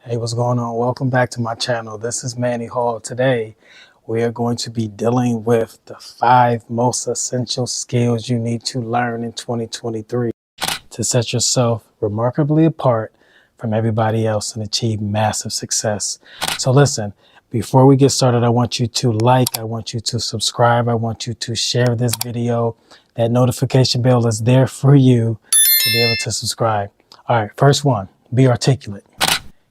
Hey, what's going on? Welcome back to my channel. This is Manny Hall. Today, we are going to be dealing with the 5 most essential skills you need to learn in 2023 to set yourself remarkably apart from everybody else and achieve massive success. So listen, before we get started, I want you to like, I want you to subscribe, I want you to share this video. That notification bell is there for you to be able to subscribe. All right, first one, be articulate.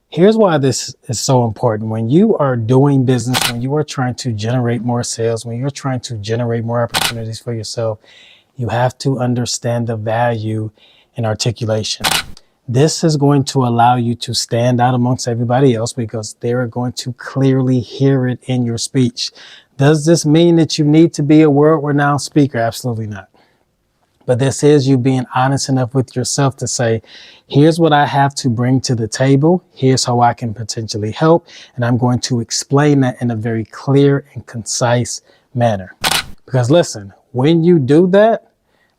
Here's why this is so important. When you are doing business, when you are trying to generate more sales, when you're trying to generate more opportunities for yourself, you have to understand the value in articulation. This is going to allow you to stand out amongst everybody else because they're going to clearly hear it in your speech. Does this mean that you need to be a world-renowned speaker? Absolutely not. But this is you being honest enough with yourself to say, here's what I have to bring to the table. Here's how I can potentially help. And I'm going to explain that in a very clear and concise manner. Because listen, when you do that,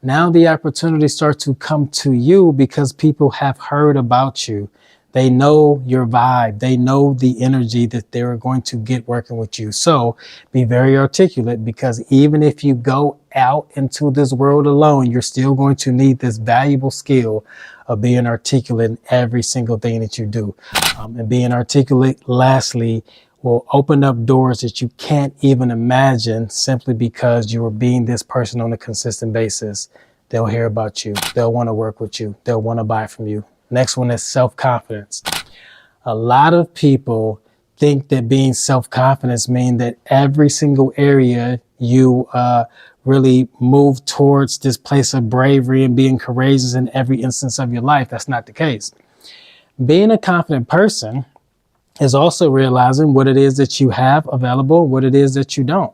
now the opportunities start to come to you because people have heard about you. They know your vibe. They know the energy that they're going to get working with you. So be very articulate, because even if you go out into this world alone, you're still going to need this valuable skill of being articulate in every single thing that you do. And being articulate, lastly, will open up doors that you can't even imagine simply because you are being this person on a consistent basis. They'll hear about you. They'll want to work with you. They'll want to buy from you. Next one is self-confidence. A lot of people think that being self-confident means that every single area you really move towards this place of bravery and being courageous in every instance of your life. That's not the case. Being a confident person is also realizing what it is that you have available, what it is that you don't.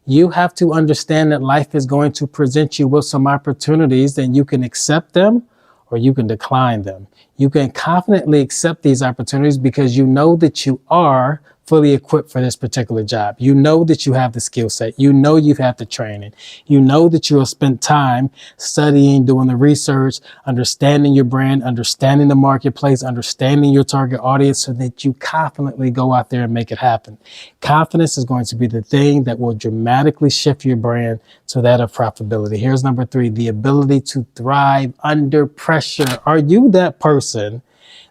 You have to understand that life is going to present you with some opportunities, and you can accept them or you can decline them. You can confidently accept these opportunities because you know that you are fully equipped for this particular job. You know that you have the skill set. You know you have the training. You know that you have spent time studying, doing the research, understanding your brand, understanding the marketplace, understanding your target audience, so that you confidently go out there and make it happen. Confidence is going to be the thing that will dramatically shift your brand to that of profitability. Here's number 3, the ability to thrive under pressure. Are you that person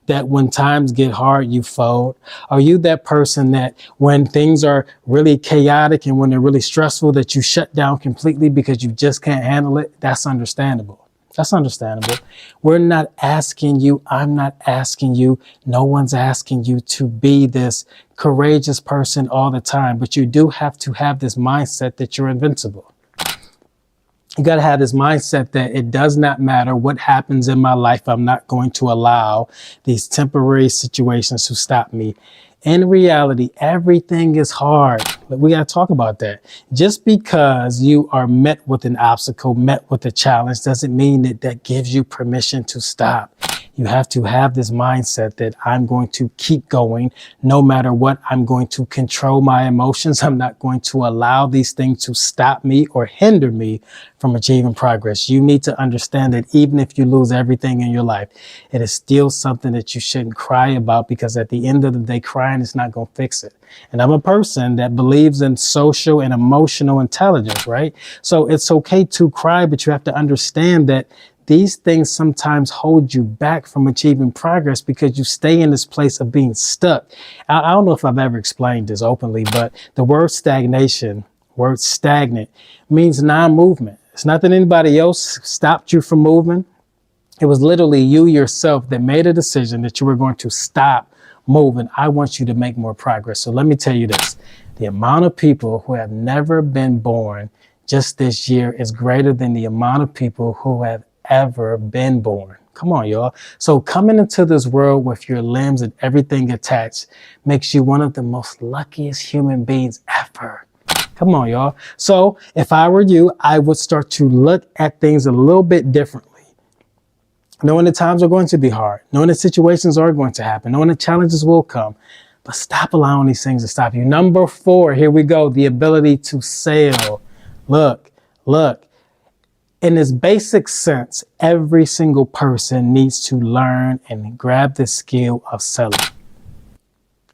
that when times get hard, you fold? Are you that person that when things are really chaotic and when they're really stressful, that you shut down completely because you just can't handle it? That's understandable. That's understandable. We're not asking you, I'm not asking you, no one's asking you to be this courageous person all the time, but you do have to have this mindset that you're invincible. You got to have this mindset that it does not matter what happens in my life. I'm not going to allow these temporary situations to stop me. In reality, everything is hard. But we got to talk about that. Just because you are met with an obstacle, met with a challenge, doesn't mean that that gives you permission to stop. You have to have this mindset that I'm going to keep going no matter what. I'm going to control my emotions. I'm not going to allow these things to stop me or hinder me from achieving progress. You need to understand that even if you lose everything in your life, it is still something that you shouldn't cry about, because at the end of the day, crying is not going to fix it. And I'm a person that believes in social and emotional intelligence, right? So it's okay to cry, but you have to understand that these things sometimes hold you back from achieving progress because you stay in this place of being stuck. I don't know if I've ever explained this openly, but the word stagnation, word stagnant, means non-movement. It's not that anybody else stopped you from moving. It was literally you yourself that made a decision that you were going to stop moving. I want you to make more progress. So let me tell you this. The amount of people who have never been born just this year is greater than the amount of people who have ever been born. Come on, y'all. So coming into this world with your limbs and everything attached makes you one of the most luckiest human beings ever. Come on, y'all. So if I were you, I would start to look at things a little bit differently. Knowing that times are going to be hard, knowing that situations are going to happen, knowing that challenges will come, but stop allowing these things to stop you. Number 4, here we go, the ability to sell. Look. In this basic sense, every single person needs to learn and grab the skill of selling.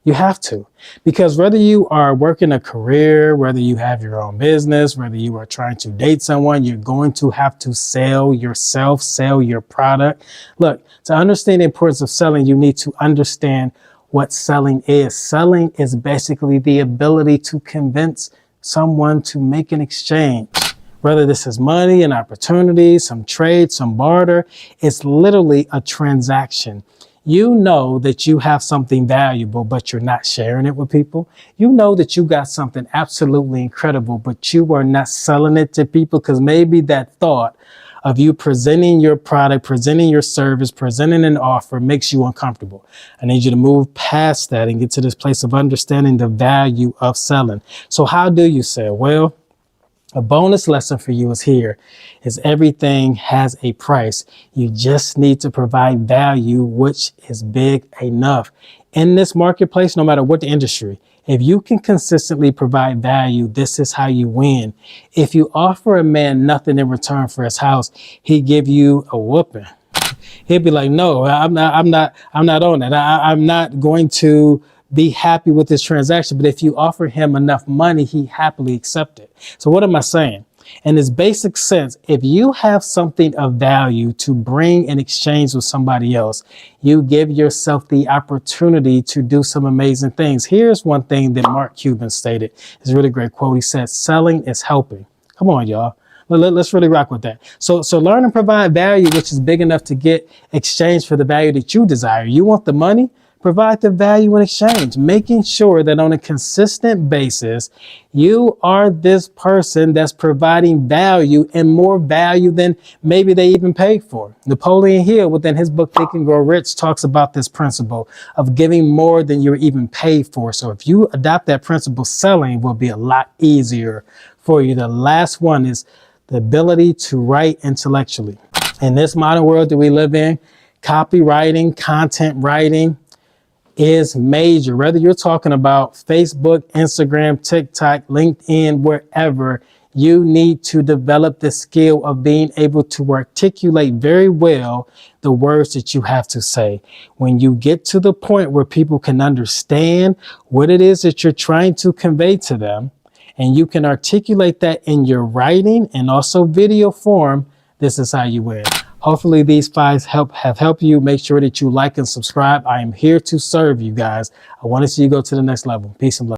You have to, because whether you are working a career, whether you have your own business, whether you are trying to date someone, you're going to have to sell yourself, sell your product. Look, to understand the importance of selling, you need to understand what selling is. Selling is basically the ability to convince someone to make an exchange. Whether this is money, an opportunity, some trade, some barter, it's literally a transaction. You know that you have something valuable, but you're not sharing it with people. You know that you got something absolutely incredible, but you are not selling it to people because maybe that thought of you presenting your product, presenting your service, presenting an offer makes you uncomfortable. I need you to move past that and get to this place of understanding the value of selling. So how do you sell? Well, a bonus lesson for you is everything has a price. You just need to provide value, which is big enough. In this marketplace, no matter what the industry, if you can consistently provide value, this is how you win. If you offer a man nothing in return for his house, he give you a whooping. He'll be like, no, I'm not on that. I'm not going to be happy with this transaction. But if you offer him enough money, he happily accept it. So what am I saying? In this basic sense, if you have something of value to bring in exchange with somebody else, you give yourself the opportunity to do some amazing things. Here's one thing that Mark Cuban stated. It's a really great quote. He said, selling is helping. Come on, y'all. Let's really rock with that. So learn and provide value, which is big enough to get exchange for the value that you desire. You want the money? Provide the value in exchange, making sure that on a consistent basis, you are this person that's providing value and more value than maybe they even paid for. Napoleon Hill, within his book, Think and Grow Rich, talks about this principle of giving more than you're even paid for. So if you adopt that principle, selling will be a lot easier for you. The last one is the ability to write intellectually. In this modern world that we live in, copywriting, content writing, is major. Whether you're talking about Facebook, Instagram, TikTok, LinkedIn, wherever, you need to develop the skill of being able to articulate very well the words that you have to say. When you get to the point where people can understand what it is that you're trying to convey to them, and you can articulate that in your writing and also video form, this is how you win. Hopefully these 5 have helped you. Make sure that you like and subscribe. I am here to serve you guys. I want to see you go to the next level. Peace and blessings.